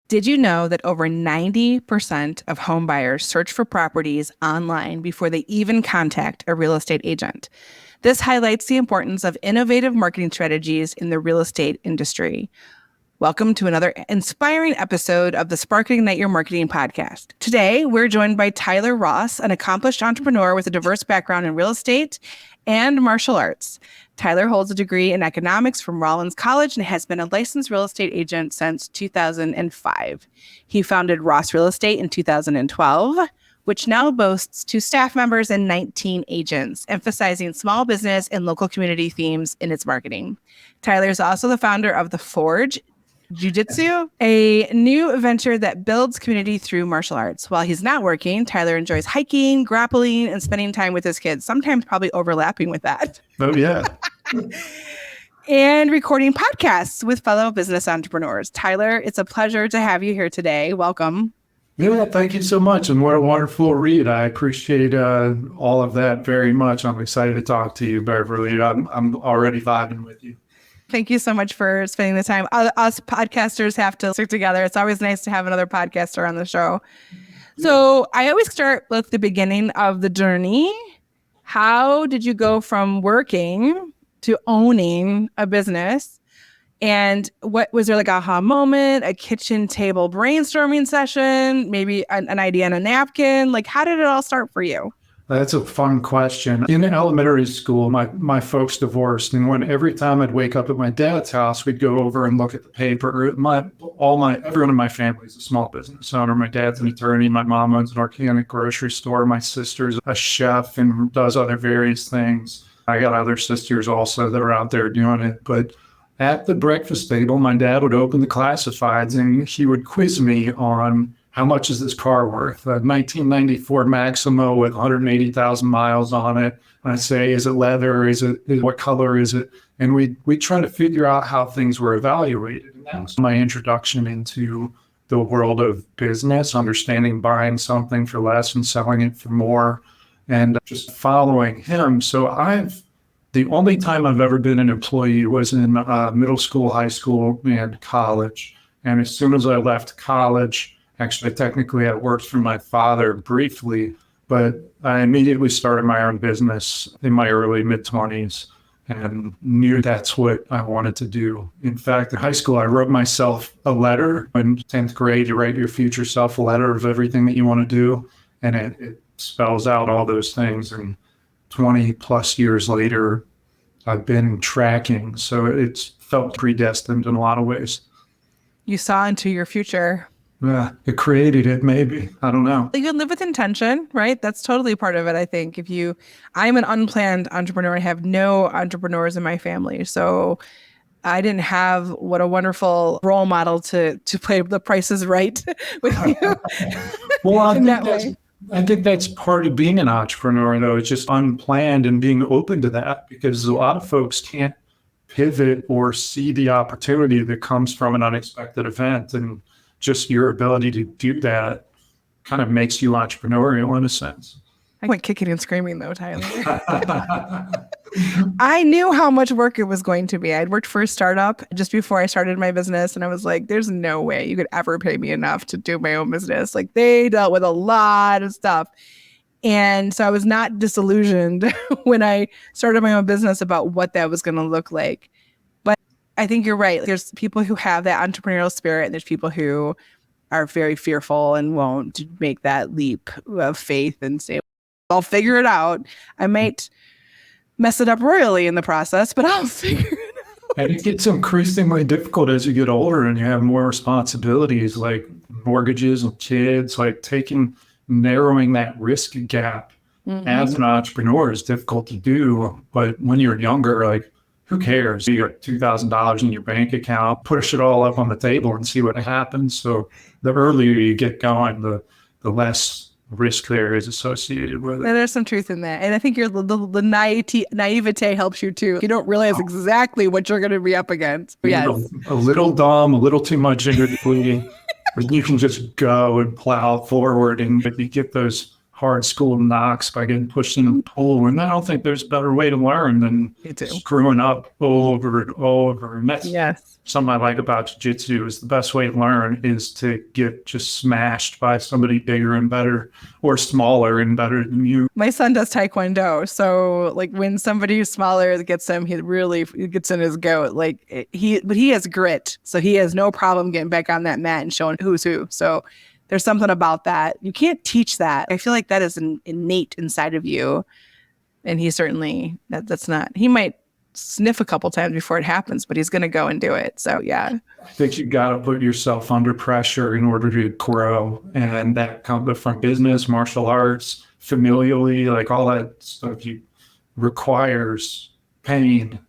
Did you know that over 90% of home buyers search for properties online before they even contact a real estate agent? This highlights the importance of innovative marketing strategies in the real estate industry. Welcome to another inspiring episode of the Spark Ignite Your Marketing podcast. Today, we're joined by Tyler Ross, an accomplished entrepreneur with a diverse background in real estate and martial arts. Tyler holds a degree in economics from Rollins College and has been a licensed real estate agent since 2005. He founded Ross Real Estate in 2012, which now boasts 2 staff members and 19 agents, emphasizing small business and local community themes in its marketing. Tyler is also the founder of the Forge Jiujitsu, a new venture that builds community through martial arts. While he's not working, Tyler enjoys hiking, grappling, and spending time with his kids, sometimes probably overlapping with that. Oh, yeah. And recording podcasts with fellow business entrepreneurs. Tyler, it's a pleasure to have you here today. Welcome. Yeah, thank you so much. And what a wonderful read. I appreciate all of that very much. I'm excited to talk to you, Beverly. I'm already vibing with you. Thank you so much for spending the time. Us podcasters have to stick together. It's always nice to have another podcaster on the show. So I always start with the beginning of the journey. How did you go from working to owning a business? And what was there, like aha moment, a kitchen table brainstorming session, maybe an idea on a napkin? Like, how did it all start for you? That's a fun question. In elementary school, my folks divorced, and every time I'd wake up at my dad's house, we'd go over and look at the paper. Everyone in my family is a small business owner. My dad's an attorney. My mom owns an organic grocery store. My sister's a chef and does other various things. I got other sisters also that are out there doing it. But at the breakfast table, my dad would open the classifieds and he would quiz me on how much is this car worth? A 1994 Maximo with 180,000 miles on it. And I'd say, is it leather? What color is it? And we try to figure out how things were evaluated. And that was my introduction into the world of business, understanding buying something for less and selling it for more, and just following him. So the only time I've ever been an employee was in middle school, high school, and college. And as soon as I left college, actually, technically, I worked for my father briefly, but I immediately started my own business in my early mid-20s and knew that's what I wanted to do. In fact, in high school, I wrote myself a letter. In 10th grade, you write your future self a letter of everything that you want to do, and it spells out all those things. And 20 plus years later, I've been tracking. So it's felt predestined in a lot of ways. You saw into your future. Yeah, it created it, maybe. I don't know. You can live with intention, right? That's totally part of it, I think. I'm an unplanned entrepreneur. I have no entrepreneurs in my family. So I didn't have what a wonderful role model to play The Price is Right with you. Well, I think that's part of being an entrepreneur, though. It's just unplanned and being open to that, because a lot of folks can't pivot or see the opportunity that comes from an unexpected event. And just your ability to do that kind of makes you entrepreneurial in a sense. I went kicking and screaming though, Tyler. I knew how much work it was going to be. I'd worked for a startup just before I started my business. And I was like, there's no way you could ever pay me enough to do my own business. Like, they dealt with a lot of stuff. And so I was not disillusioned when I started my own business about what that was going to look like. I think you're right. There's people who have that entrepreneurial spirit, and there's people who are very fearful and won't make that leap of faith and say, I'll figure it out. I might mess it up royally in the process, but I'll figure it out. And it gets increasingly difficult as you get older and you have more responsibilities like mortgages and kids, like narrowing that risk gap as an entrepreneur is difficult to do. But when you're younger, like, who cares? You got $2,000 in your bank account, push it all up on the table and see what happens. So the earlier you get going, the less risk there is associated with it. And there's some truth in that. And I think the naivete helps you too. You don't realize exactly what you're going to be up against. Yes. A little dumb, a little too much energy. You can just go and plow forward, but you get those hard school knocks by getting pushed in the pool. And I don't think there's a better way to learn than Me too. screwing up over and over. And that's Yes. something I like about jiu-jitsu is the best way to learn is to get just smashed by somebody bigger and better or smaller and better than you. My son does taekwondo, so like when somebody who's smaller gets him, he really gets in his goat. Like he has grit, so he has no problem getting back on that mat and showing who's who. So there's something about that. You can't teach that. I feel like that is innate inside of you, and he certainly that's not. He might sniff a couple times before it happens, but he's going to go and do it. So yeah. I think you got to put yourself under pressure in order to grow. And that comes from business, martial arts, familially, like all that stuff requires pain.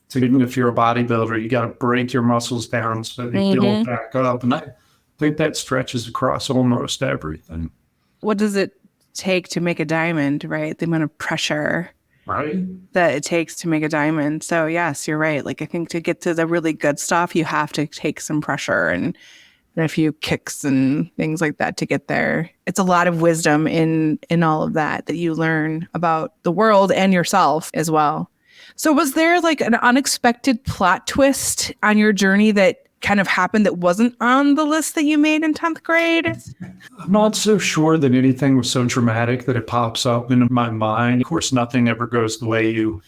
So even if you're a bodybuilder, you got to break your muscles down so they build back up. And I think that stretches across almost everything. What does it take to make a diamond, right? The amount of pressure that it takes to make a diamond. So yes, you're right. Like I think to get to the really good stuff, you have to take some pressure and a few kicks and things like that to get there. It's a lot of wisdom in all of that you learn about the world and yourself as well. So was there like an unexpected plot twist on your journey that kind of happened that wasn't on the list that you made in 10th grade? I'm not so sure that anything was so dramatic that it pops up into my mind. Of course, nothing ever goes the way you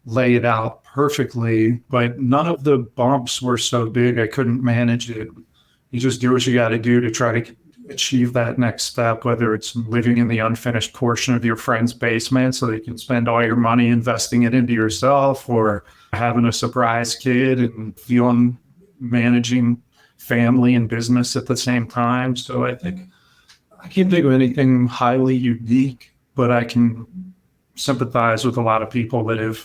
lay it out perfectly, but none of the bumps were so big I couldn't manage it. You just do what you got to do to try to achieve that next step, whether it's living in the unfinished portion of your friend's basement so that you can spend all your money investing it into yourself, or having a surprise kid and managing family and business at the same time. So I think I can't think of anything highly unique, but I can sympathize with a lot of people that have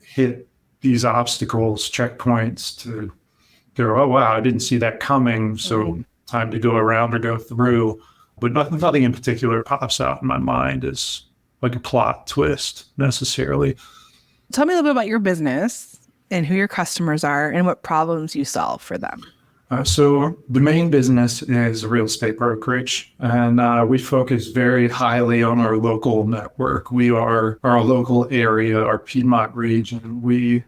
hit these obstacles, checkpoints to go, oh, wow, I didn't see that coming. So time to go around or go through. But nothing in particular pops out in my mind as like a plot twist necessarily. Tell me a little bit about your business and who your customers are and what problems you solve for them. So the main business is a real estate brokerage, and we focus very highly on our local network. We are our local area, our Piedmont region. We,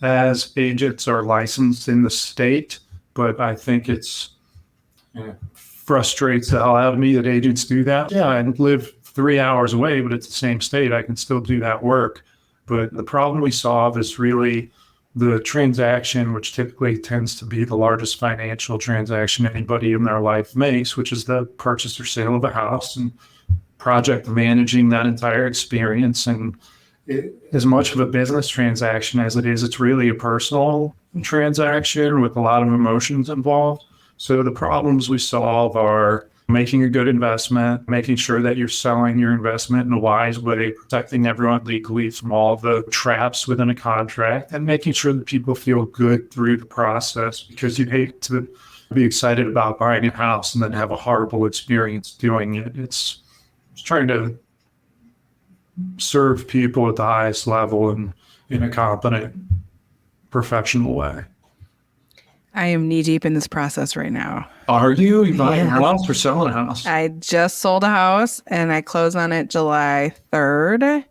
as agents, are licensed in the state, but I think it's frustrates the hell out of me that agents do that. Yeah, I live 3 hours away, but it's the same state. I can still do that work. But the problem we solve is really the transaction, which typically tends to be the largest financial transaction anybody in their life makes, which is the purchase or sale of a house, and project managing that entire experience. And as much of a business transaction as it is, it's really a personal transaction with a lot of emotions involved. So the problems we solve are making a good investment, making sure that you're selling your investment in a wise way, protecting everyone legally from all the traps within a contract, and making sure that people feel good through the process, because you hate to be excited about buying a house and then have a horrible experience doing it. It's trying to serve people at the highest level and in a competent, professional way. I am knee deep in this process right now. Are you? You buying a house or selling a house? I just sold a house and I closed on it July 3rd.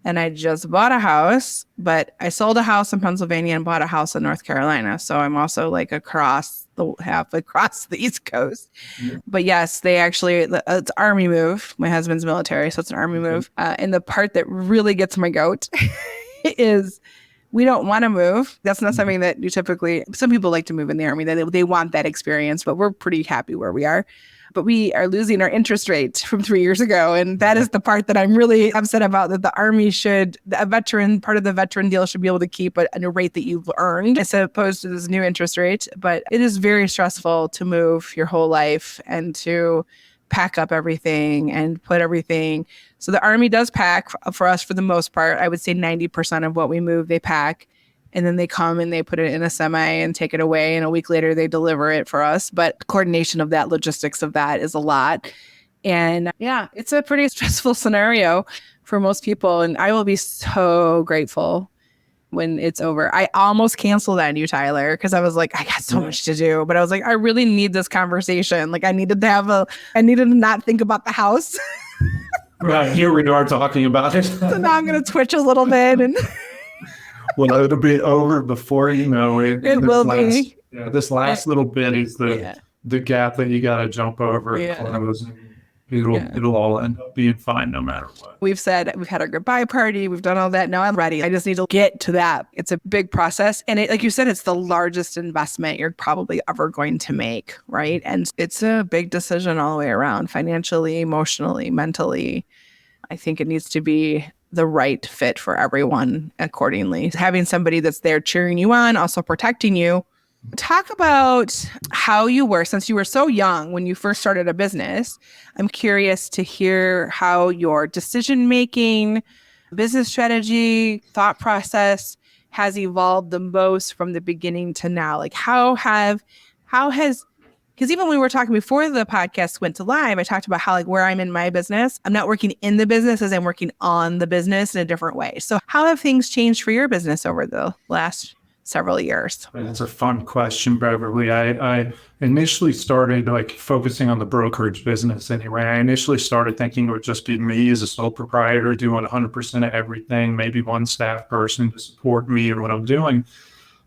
And I just bought a house, but I sold a house in Pennsylvania and bought a house in North Carolina. So I'm also like half across the East Coast. Yeah. But yes, they actually, it's Army move. My husband's military, so it's an Army move. And the part that really gets my goat is we don't want to move. That's not something that you typically, some people like to move in the Army. They want that experience, but we're pretty happy where we are. But we are losing our interest rate from 3 years ago. And that is the part that I'm really upset about, that the Army part of the veteran deal should be able to keep a rate that you've earned as opposed to this new interest rate. But it is very stressful to move your whole life and to pack up everything and put everything. So the Army does pack for us for the most part. I would say 90% of what we move, they pack. And then they come and they put it in a semi and take it away. And a week later, they deliver it for us. But coordination of that, logistics of that is a lot. And yeah, it's a pretty stressful scenario for most people. And I will be so grateful when it's over. I almost canceled on you, Tyler, because I was like, I got so much to do. But I was like, I really need this conversation. Like I needed to not think about the house. Right, here we are talking about it. So now I'm going to twitch a little bit, and Well, it'll be over before you know it. it will be. Yeah, this last little bit is Yeah. the gap that you got to jump over and Yeah. close. And it'll all end up being fine no matter what. We've said we've had our goodbye party. We've done all that. Now I'm ready. I just need to get to that. It's a big process. And like you said, it's the largest investment you're probably ever going to make, right? And it's a big decision all the way around, financially, emotionally, mentally. I think it needs to be the right fit for everyone accordingly. Having somebody that's there cheering you on, also protecting you. Talk about how you were, since you were so young when you first started a business. I'm curious to hear how your decision-making, business strategy, thought process has evolved the most from the beginning to now. Like how has, because even when we were talking before the podcast went to live, I talked about how like where I'm in my business, I'm not working in the business as I'm working on the business in a different way. So how have things changed for your business over the last several years? That's a fun question, Beverly. I initially started like focusing on the brokerage business anyway. I initially started thinking it would just be me as a sole proprietor doing 100% of everything, maybe one staff person to support me and what I'm doing.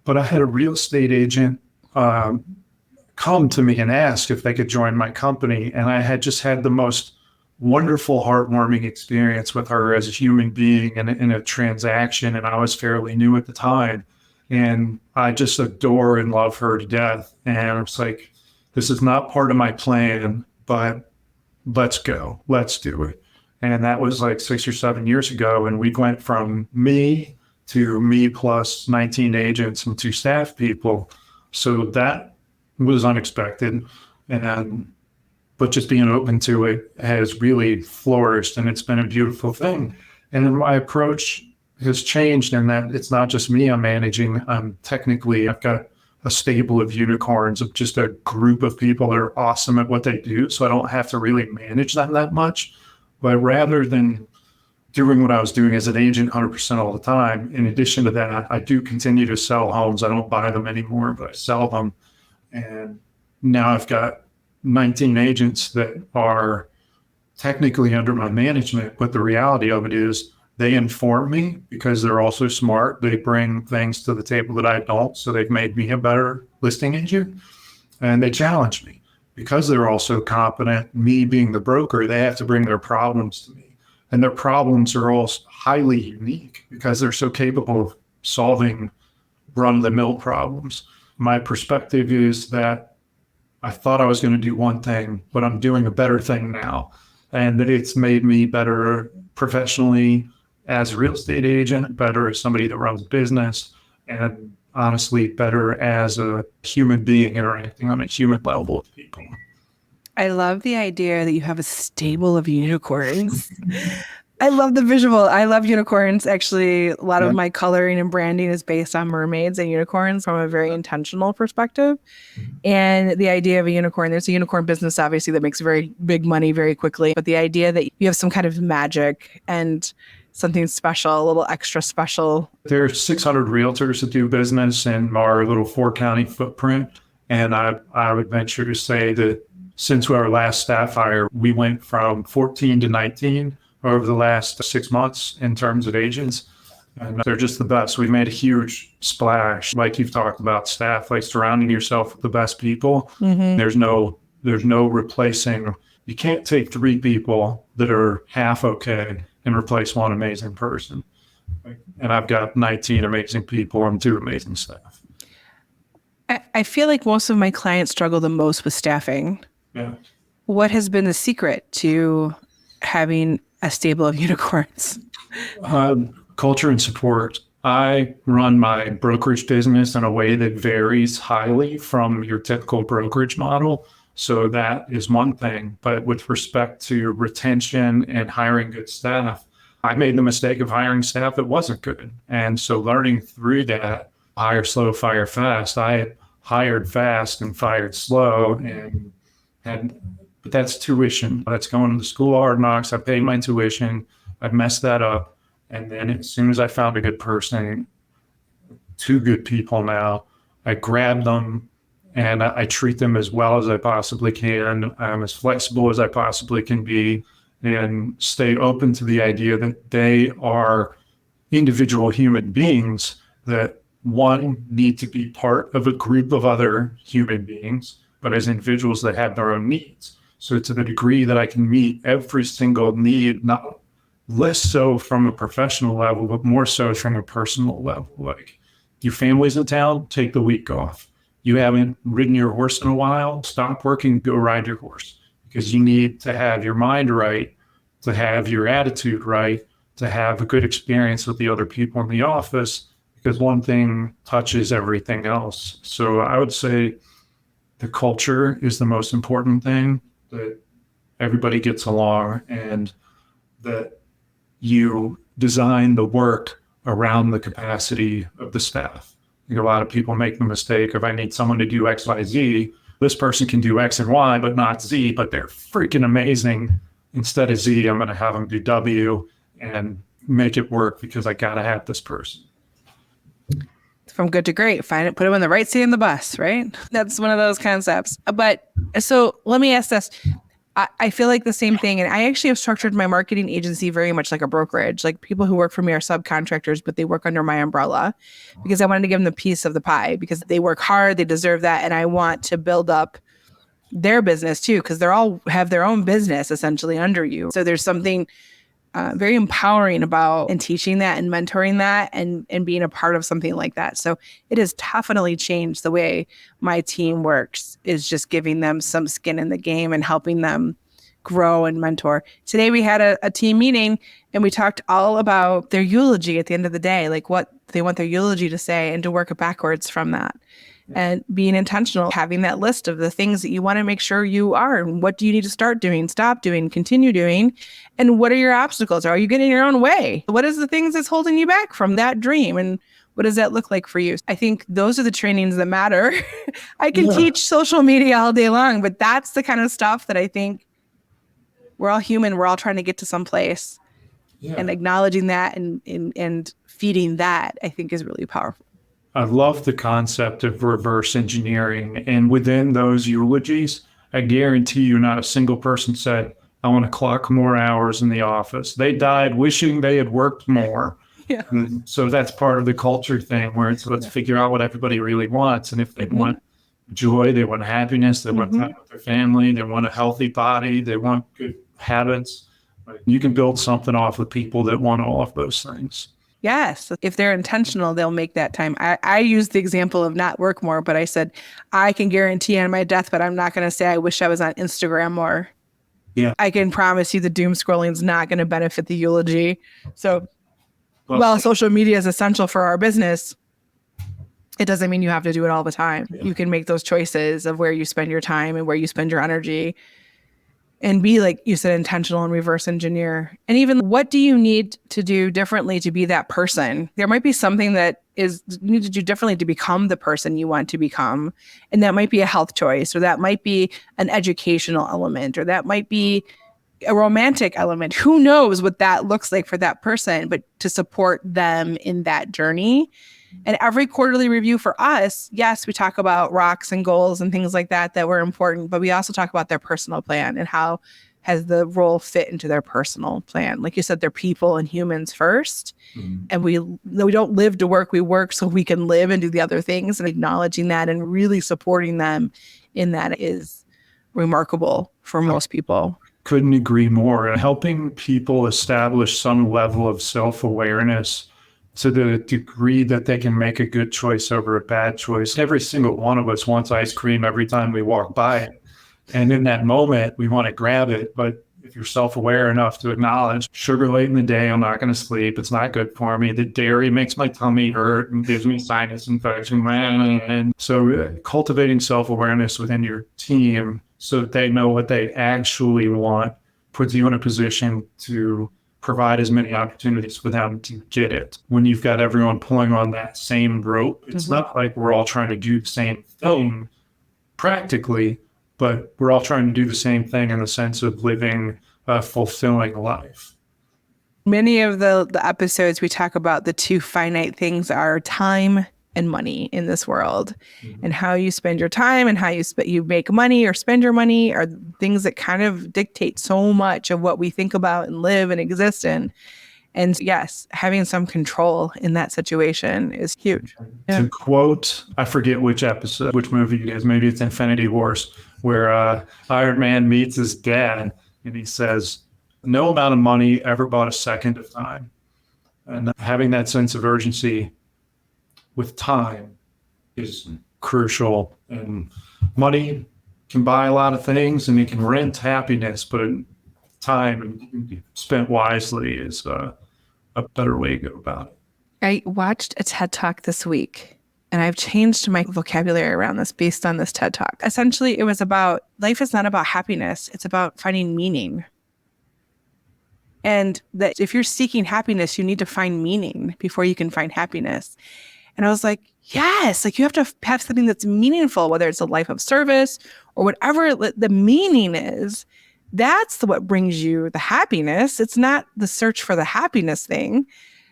But I had a real estate agent come to me and ask if they could join my company. And I had just had the most wonderful, heartwarming experience with her as a human being in a transaction. And I was fairly new at the time. And I just adore and love her to death. And I was like, this is not part of my plan, but let's go. Let's do it. And that was like 6 or 7 years ago. And we went from me to me plus 19 agents and 2 staff people. So that was unexpected. But just being open to it has really flourished, and it's been a beautiful thing. And then my approach has changed in that it's not just me I'm managing. I've got a stable of unicorns, of just a group of people that are awesome at what they do. So I don't have to really manage them that much. But rather than doing what I was doing as an agent 100% all the time, in addition to that, I do continue to sell homes. I don't buy them anymore, but I sell them. And now I've got 19 agents that are technically under my management. But the reality of it is, they inform me because they're also smart. They bring things to the table that I don't. So they've made me a better listing agent, and they challenge me because they're also competent. Me being the broker, they have to bring their problems to me, and their problems are all highly unique because they're so capable of solving run-of-the-mill problems. My perspective is that I thought I was going to do one thing, but I'm doing a better thing now, and that it's made me better professionally as a real estate agent, better as somebody that runs a business, and honestly, better as a human being interacting on a human level with people. I love the idea that you have a stable of unicorns. I love the visual. I love unicorns. Actually, a lot of my coloring and branding is based on mermaids and unicorns from a very intentional perspective. And the idea of a unicorn, there's a unicorn business, obviously, that makes very big money very quickly. But the idea that you have some kind of magic and something special, a little extra special. There's 600 realtors that do business in our little 4-county footprint. And I would venture to say that since our last staff hire, we went from 14 to 19 over the last 6 months in terms of agents. And they're just the best. We've made a huge splash. Like you've talked about staff, like surrounding yourself with the best people. Mm-hmm. There's no replacing. You can't take 3 people that are half okay and replace one amazing person. And I've got 19 amazing people and 2 amazing staff. I feel like most of my clients struggle the most with staffing. Yeah. What has been the secret to having a stable of unicorns? Culture and support. I run my brokerage business in a way that varies highly from your typical brokerage model. So that is one thing. But with respect to retention and hiring good staff, I made the mistake of hiring staff that wasn't good. And so learning through that, hire slow, fire fast. I hired fast and fired slow. But that's tuition. That's going to the school of hard knocks. I paid my tuition. I messed that up. And then as soon as I found a good person, 2 good people now, I grab them and I treat them as well as I possibly can. I'm as flexible as I possibly can be. and stay open to the idea that they are individual human beings that, one, need to be part of a group of other human beings, but as individuals that have their own needs. So to the degree that I can meet every single need, not less so from a professional level, but more so from a personal level. Like, your family's in town, take the week off. You haven't ridden your horse in a while, stop working, go ride your horse, because you need to have your mind right, to have your attitude right, to have a good experience with the other people in the office, because one thing touches everything else. So I would say the culture is the most important thing, that everybody gets along, and that you design the work around the capacity of the staff. I think a lot of people make the mistake of, I need someone to do X, Y, Z. This person can do X and Y, but not Z, but they're freaking amazing. Instead of Z, I'm going to have them do W and make it work because I got to have this person. From good to great, find it, put them in the right seat in the bus, right? That's one of those concepts. But so let me ask this. I feel like the same thing. And I actually have structured my marketing agency very much like a brokerage. Like, people who work for me are subcontractors, but they work under my umbrella because I wanted to give them the piece of the pie, because they work hard, they deserve that. And I want to build up their business too, because they're all have their own business essentially under you. So there's something very empowering about and teaching that and mentoring that and being a part of something like that. So it has definitely changed the way my team works, is just giving them some skin in the game and helping them grow and mentor. Today we had a team meeting and we talked all about their eulogy at the end of the day, like what they want their eulogy to say, and to work backwards from that. And being intentional, having that list of the things that you want to make sure you are, and what do you need to start doing, stop doing, continue doing, and what are your obstacles? Are you getting in your own way? What is the things that's holding you back from that dream? And what does that look like for you? I think those are the trainings that matter. I can teach social media all day long, but that's the kind of stuff that I think we're all human. We're all trying to get to some place, and acknowledging that and feeding that, I think, is really powerful. I love the concept of reverse engineering. And within those eulogies, I guarantee you not a single person said, I want to clock more hours in the office. They died wishing they had worked more. Yeah. And so that's part of the culture thing, where it's, let's figure out what everybody really wants. And if they want joy, they want happiness, they want time with their family, they want a healthy body, they want good habits. You can build something off of people that want all of those things. Yes. If they're intentional, they'll make that time. I used the example of not work more, but I said, I can guarantee on my deathbed, I'm not going to say I wish I was on Instagram more. Yeah. I can promise you the doom scrolling is not going to benefit the eulogy. So while social media is essential for our business, it doesn't mean you have to do it all the time. Yeah. You can make those choices of where you spend your time and where you spend your energy, and be, like you said, intentional and reverse engineer. And even, what do you need to do differently to be that person? There might be something that is you need to do differently to become the person you want to become. And that might be a health choice, or that might be an educational element, or that might be a romantic element. Who knows what that looks like for that person, but to support them in that journey. And every quarterly review for us, yes, we talk about rocks and goals and things like that were important, but we also talk about their personal plan and how has the role fit into their personal plan. Like you said, they're people and humans first. Mm-hmm. And we don't live to work, we work so we can live and do the other things. And acknowledging that and really supporting them in that is remarkable for most people. Couldn't agree more. Helping people establish some level of self-awareness to the degree that they can make a good choice over a bad choice. Every single one of us wants ice cream every time we walk by it. And in that moment, we want to grab it. But if you're self-aware enough to acknowledge, sugar late in the day, I'm not going to sleep. It's not good for me. The dairy makes my tummy hurt and gives me sinus infection. And so cultivating self-awareness within your team so that they know what they actually want puts you in a position to provide as many opportunities for them to get it. When you've got everyone pulling on that same rope, it's not like we're all trying to do the same thing practically, but we're all trying to do the same thing in the sense of living a fulfilling life. Many of the episodes we talk about, the two finite things are time and money in this world. And how you spend your time and how you make money or spend your money are things that kind of dictate so much of what we think about and live and exist in. And yes, having some control in that situation is huge. To quote, I forget which episode, which movie it is, maybe it's Infinity Wars, where Iron Man meets his dad and he says, no amount of money ever bought a second of time. And having that sense of urgency with time is crucial. And money can buy a lot of things and it can rent happiness, but time spent wisely is a better way to go about it. I watched a TED Talk this week, and I've changed my vocabulary around this based on this TED Talk. Essentially, it was about life is not about happiness. It's about finding meaning. And that if you're seeking happiness, you need to find meaning before you can find happiness. And I was like, yes, like you have to have something that's meaningful, whether it's a life of service or whatever the meaning is. That's what brings you the happiness. It's not the search for the happiness thing.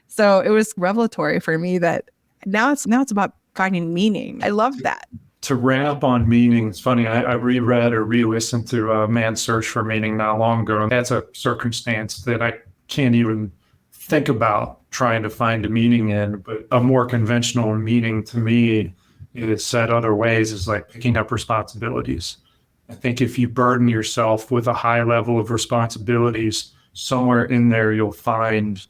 So it was revelatory for me that now it's about finding meaning. I love that. To wrap on meaning, it's funny, I reread or re-listened to Man's Search for Meaning not long ago. That's a circumstance that I can't even think about trying to find a meaning in, but a more conventional meaning to me is said other ways is like picking up responsibilities. I think if you burden yourself with a high level of responsibilities, somewhere in there you'll find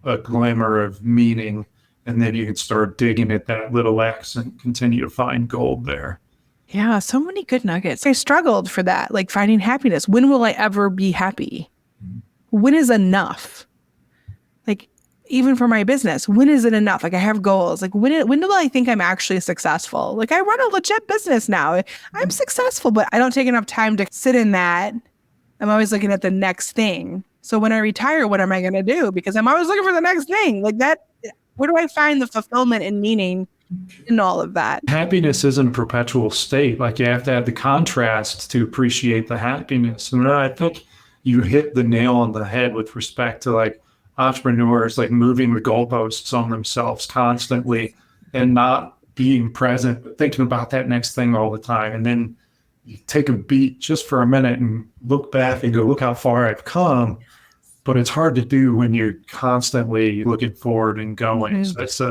a glimmer of meaning, and then you can start digging at that little X and continue to find gold there. Yeah, so many good nuggets. I struggled for that, like finding happiness. When will I ever be happy? When is enough? Like, even for my business, when is it enough? Like, I have goals. Like, when do I think I'm actually successful? Like, I run a legit business now. I'm successful, but I don't take enough time to sit in that. I'm always looking at the next thing. So when I retire, what am I going to do? Because I'm always looking for the next thing. Like that, where do I find the fulfillment and meaning in all of that? Happiness isn't a perpetual state. Like you have to have the contrast to appreciate the happiness. And I think you hit the nail on the head with respect to like entrepreneurs, like moving the goalposts on themselves constantly and not being present, but thinking about that next thing all the time. And then you take a beat just for a minute and look back and go, look how far I've come. But it's hard to do when you're constantly looking forward and going. So that's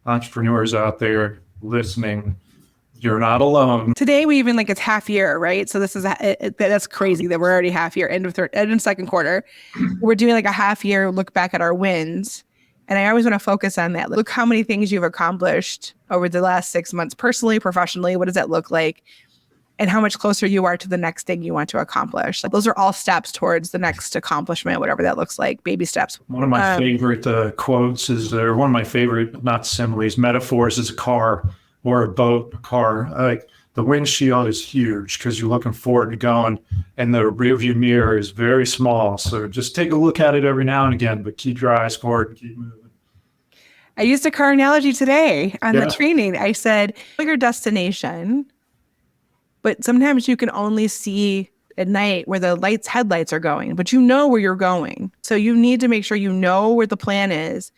entrepreneurs out there listening. You're not alone. Today we even like it's half year, right? So this is that's crazy that we're already half year, end of second quarter. We're doing like a half year look back at our wins, and I always want to focus on that. Look how many things you've accomplished over the last 6 months, personally, professionally. What does that look like? And how much closer you are to the next thing you want to accomplish. Like, those are all steps towards the next accomplishment, whatever that looks like, baby steps. One of my favorite quotes is, or one of my favorite, not similes, metaphors is a car or a boat, a car. Like the windshield is huge because you're looking forward to going, and the rearview mirror is very small. So just take a look at it every now and again, but keep your eyes forward and keep moving. I used a car analogy today on the training. I said, your destination, but sometimes you can only see at night where the headlights are going, but you know where you're going. So you need to make sure you know where the plan is.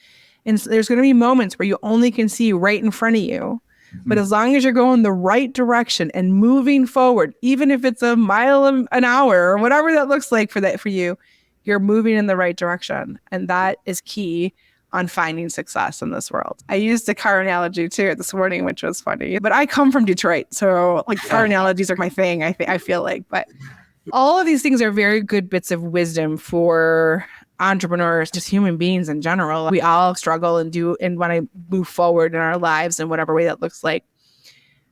And so there's going to be moments where you only can see right in front of you. But as long as you're going the right direction and moving forward, even if it's a mile an hour or whatever that looks like for you, you're moving in the right direction. And that is key on finding success in this world. I used a car analogy too this morning, which was funny, but I come from Detroit. So like car analogies are my thing, I feel like, but all of these things are very good bits of wisdom for entrepreneurs, just human beings in general. We all struggle and want to move forward in our lives in whatever way that looks like.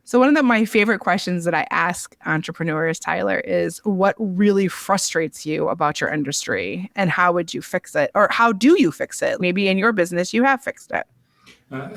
So one of my favorite questions that I ask entrepreneurs, Tyler, is what really frustrates you about your industry and how would you fix it? Or how do you fix it? Maybe in your business, you have fixed it.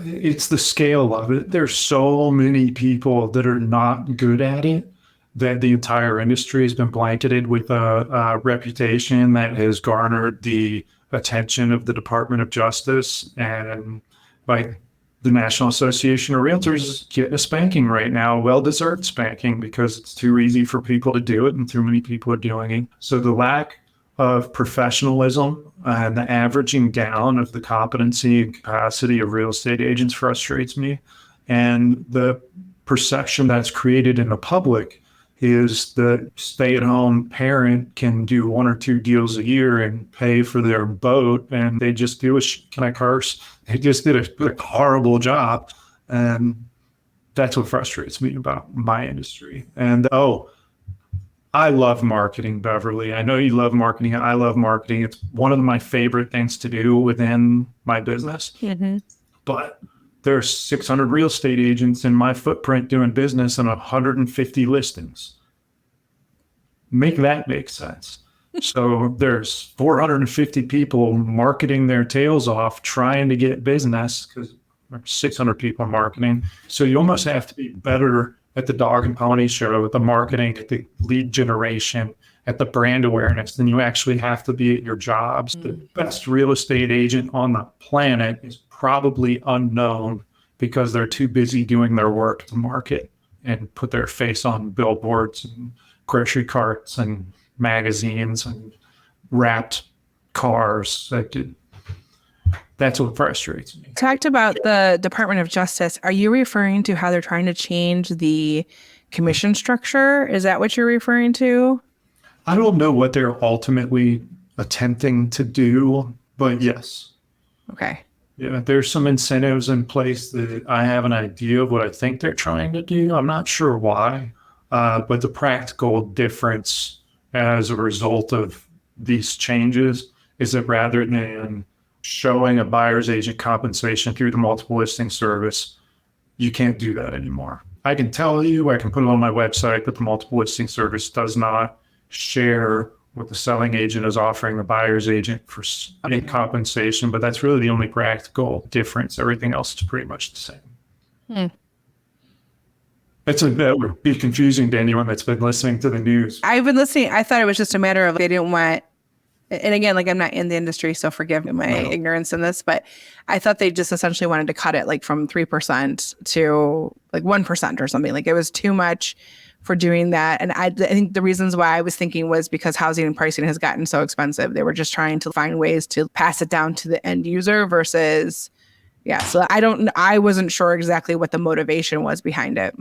It's the scale of it. There's so many people that are not good at it that the entire industry has been blanketed with a reputation that has garnered the attention of the Department of Justice and by the National Association of Realtors getting a spanking right now, well-deserved spanking, because it's too easy for people to do it and too many people are doing it. So the lack of professionalism and the averaging down of the competency and capacity of real estate agents frustrates me. And the perception that's created in the public is the stay-at-home parent can do 1 or 2 deals a year and pay for their boat, and they just do can I curse? They just did a horrible job. And that's what frustrates me about my industry. And I love marketing, Beverly. I know you love marketing. I love marketing. It's one of my favorite things to do within my business. Mm-hmm. But there's 600 real estate agents in my footprint doing business and 150 listings. Make that make sense. So there's 450 people marketing their tails off trying to get business because there's 600 people marketing. So you almost have to be better at the dog and pony show, at the marketing, at the lead generation, at the brand awareness than you actually have to be at your jobs. The best real estate agent on the planet is probably unknown because they're too busy doing their work to market and put their face on billboards and grocery carts and magazines and wrapped cars. That's what frustrates me. Talked about the Department of Justice. Are you referring to how they're trying to change the commission structure? Is that what you're referring to? I don't know what they're ultimately attempting to do, but yes. Okay. Yeah, there's some incentives in place that I have an idea of what I think they're trying to do. I'm not sure why, but the practical difference as a result of these changes is that rather than showing a buyer's agent compensation through the multiple listing service, you can't do that anymore. I can tell you, I can put it on my website, that the multiple listing service does not share what the selling agent is offering the buyer's agent for in compensation, but that's really the only practical difference. Everything else is pretty much the same. That would be confusing to anyone that's been listening to the news. I've been listening. I thought it was just a matter of they didn't want, and again, like I'm not in the industry, so forgive my ignorance in this, but I thought they just essentially wanted to cut it like from 3% to like 1% or something. Like it was too much for doing that. And I think the reasons why I was thinking was because housing and pricing has gotten so expensive. They were just trying to find ways to pass it down to the end user versus, so I wasn't sure exactly what the motivation was behind it.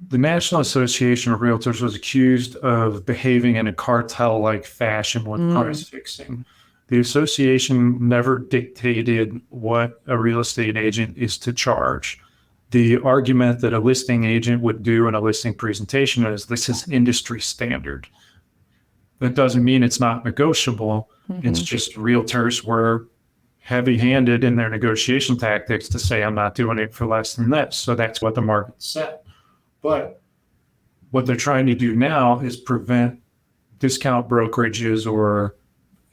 The National Association of Realtors was accused of behaving in a cartel-like fashion with price fixing. The association never dictated what a real estate agent is to charge. The argument that a listing agent would do in a listing presentation is this is industry standard. That doesn't mean it's not negotiable. It's just realtors were heavy-handed in their negotiation tactics to say, I'm not doing it for less than this. So that's what the market said. But what they're trying to do now is prevent discount brokerages or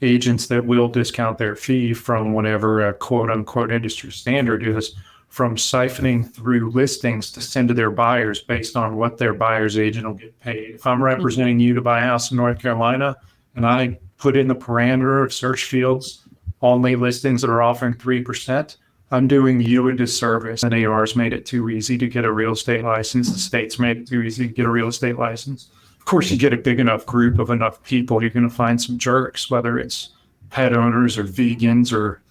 agents that will discount their fee from whatever a quote unquote industry standard is from siphoning through listings to send to their buyers based on what their buyer's agent will get paid. If I'm representing you to buy a house in North Carolina and I put in the parameter of search fields, only listings that are offering 3%, I'm doing you a disservice. And AR's made it too easy to get a real estate license. The state's made it too easy to get a real estate license. Of course, you get a big enough group of enough people, you're going to find some jerks, whether it's pet owners or vegans or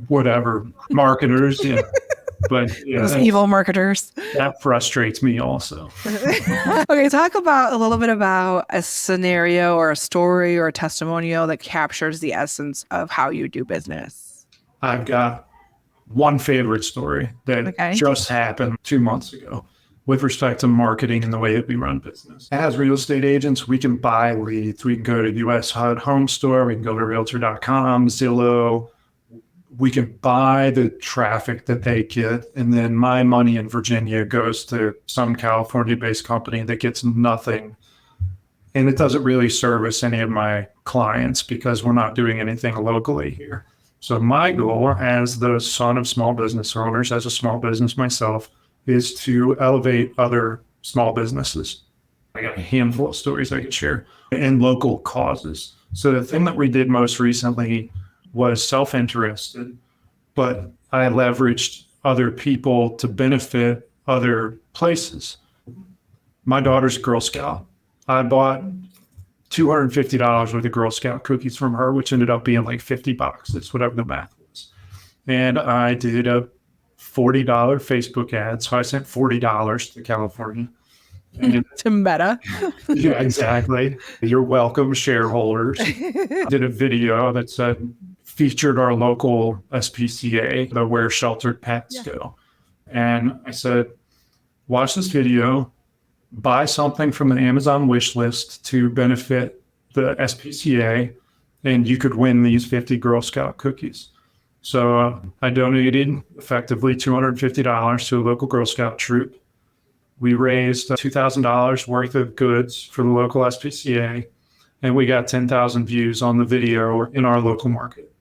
whatever, marketers. But those evil marketers. That frustrates me also. Okay, talk about a little bit about a scenario or a story or a testimonial that captures the essence of how you do business. I've got one favorite story that just happened 2 months ago with respect to marketing and the way that we run business. As real estate agents, we can buy leads. We can go to US HUD Home Store. We can go to Realtor.com, Zillow. We can buy the traffic that they get. And then my money in Virginia goes to some California-based company that gets nothing. And it doesn't really service any of my clients because we're not doing anything locally here. So my goal as the son of small business owners, as a small business myself, is to elevate other small businesses. I got a handful of stories I could share and local causes. So the thing that we did most recently was self-interested, but I leveraged other people to benefit other places. My daughter's a Girl Scout. I bought $250 worth of Girl Scout cookies from her, which ended up being like $50. That's whatever the math was. And I did a $40 Facebook ad. So I sent $40 to California. And To Meta. yeah, exactly. You're welcome, shareholders. Did a video that said, featured our local SPCA, the Where Sheltered Pets Go. And I said, watch this video, buy something from the Amazon wish list to benefit the SPCA, and you could win these 50 Girl Scout cookies. So I donated effectively $250 to a local Girl Scout troop. We raised $2,000 worth of goods for the local SPCA, and we got 10,000 views on the video in our local market.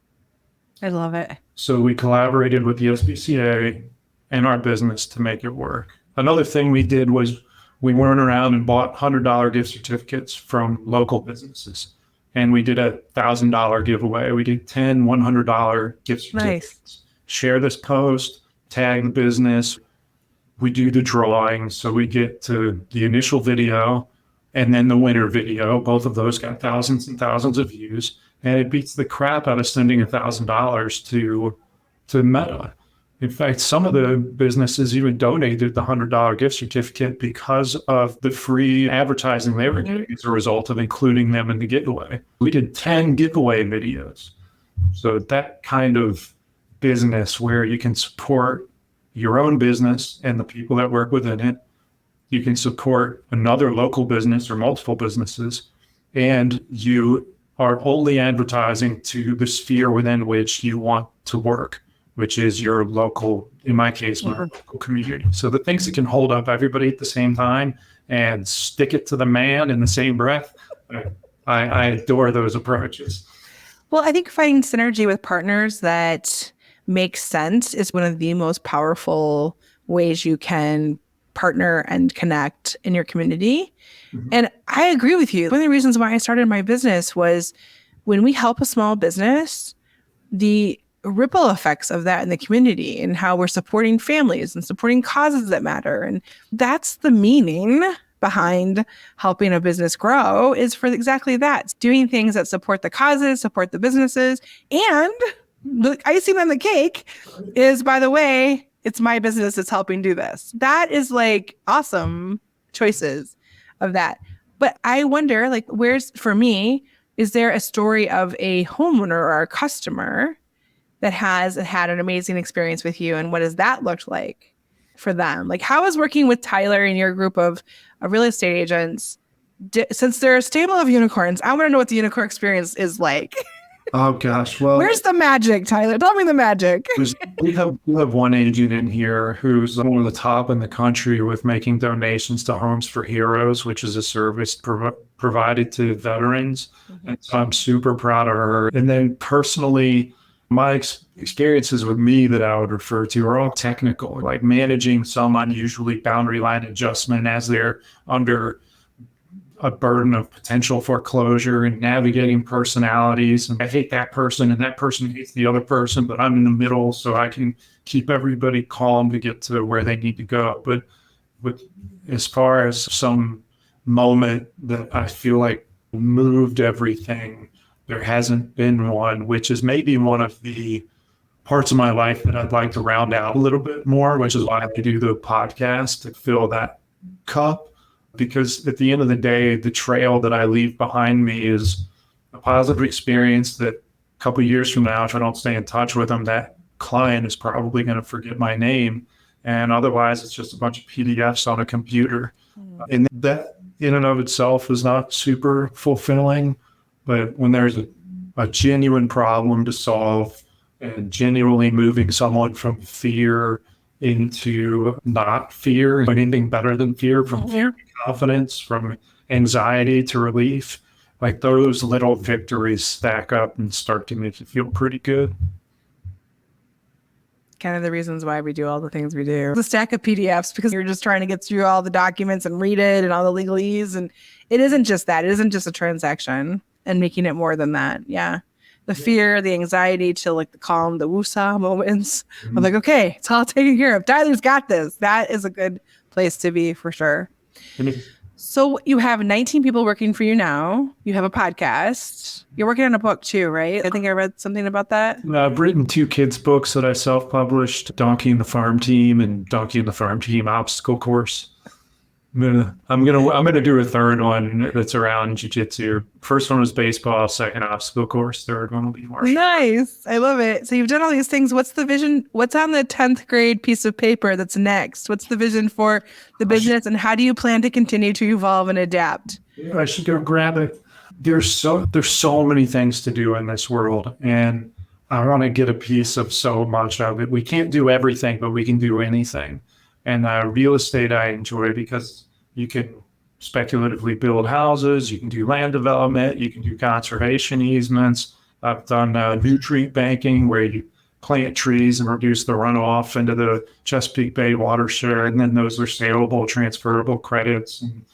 I love it. So we collaborated with the SPCA and our business to make it work. Another thing we did was we went around and bought $100 gift certificates from local businesses. And we did a $1,000 giveaway. We did 10 $100 gift certificates. Nice. Share this post, tag the business. We do the drawing. So we get to the initial video and then the winner video. Both of those got thousands and thousands of views. And it beats the crap out of sending $1,000 to Meta. In fact, some of the businesses even donated the $100 gift certificate because of the free advertising they were getting as a result of including them in the giveaway. We did 10 giveaway videos. So that kind of business where you can support your own business and the people that work within it, you can support another local business or multiple businesses, and you are only advertising to the sphere within which you want to work, which is your local, in my case, my local community. So the things that can hold up everybody at the same time and stick it to the man in the same breath, I adore those approaches. Well, I think finding synergy with partners that make sense is one of the most powerful ways you can partner and connect in your community. Mm-hmm. And I agree with you. One of the reasons why I started my business was when we help a small business, the ripple effects of that in the community and how we're supporting families and supporting causes that matter. And that's the meaning behind helping a business grow, is for exactly that. It's doing things that support the causes, support the businesses. And the icing on the cake is, by the way, it's my business that's helping do this. That is like awesome choices of that. But I wonder, like, for me, is there a story of a homeowner or a customer that has had an amazing experience with you, and what has that looked like for them? Like, how is working with Tyler and your group of real estate agents, since they're a stable of unicorns, I want to know what the unicorn experience is like. Oh gosh, well, where's the magic, Tyler? Tell me the magic. we have one agent in here who's one of the top in the country with making donations to Homes for Heroes, which is a service provided to veterans. Mm-hmm. And so I'm super proud of her. And then personally, my experiences with me that I would refer to are all technical, like managing some unusually boundary line adjustment as they're under a burden of potential foreclosure and navigating personalities. And I hate that person and that person hates the other person, but I'm in the middle so I can keep everybody calm to get to where they need to go. But as far as some moment that I feel like moved everything, there hasn't been one, which is maybe one of the parts of my life that I'd like to round out a little bit more, which is why I do the podcast, to fill that cup. Because at the end of the day, the trail that I leave behind me is a positive experience that a couple of years from now, if I don't stay in touch with them, that client is probably going to forget my name. And otherwise, it's just a bunch of PDFs on a computer. And that in and of itself is not super fulfilling. But when there's a genuine problem to solve and genuinely moving someone from fear into not fear, but anything better than fear, from fear to confidence, from anxiety to relief, like those little victories stack up and start to make you feel pretty good. Kind of the reasons why we do all the things we do. The stack of PDFs, because you're just trying to get through all the documents and read it and all the legalese. And it isn't just that. It isn't just a transaction, and making it more than that. Yeah. The fear, the anxiety to like the calm, the woosah moments. Mm-hmm. I'm like, okay, it's all taken care of. Tyler's got this. That is a good place to be for sure. So you have 19 people working for you now. You have a podcast. You're working on a book too, right? I think I read something about that. I've written 2 kids' books that I self-published, Donkey and the Farm Team and Donkey and the Farm Team Obstacle Course. I'm gonna do a third one that's around jiu-jitsu. First one was baseball, second obstacle course, third one will be martial. Nice. I love it. So you've done all these things. What's the vision? What's on the 10th grade piece of paper that's next? What's the vision for the business and how do you plan to continue to evolve and adapt? I should go grab it. There's so many things to do in this world, and I want to get a piece of so much of it. We can't do everything, but we can do anything. And real estate I enjoy because you can speculatively build houses, you can do land development, you can do conservation easements. I've done nutrient banking where you plant trees and reduce the runoff into the Chesapeake Bay watershed, and then those are saleable, transferable credits and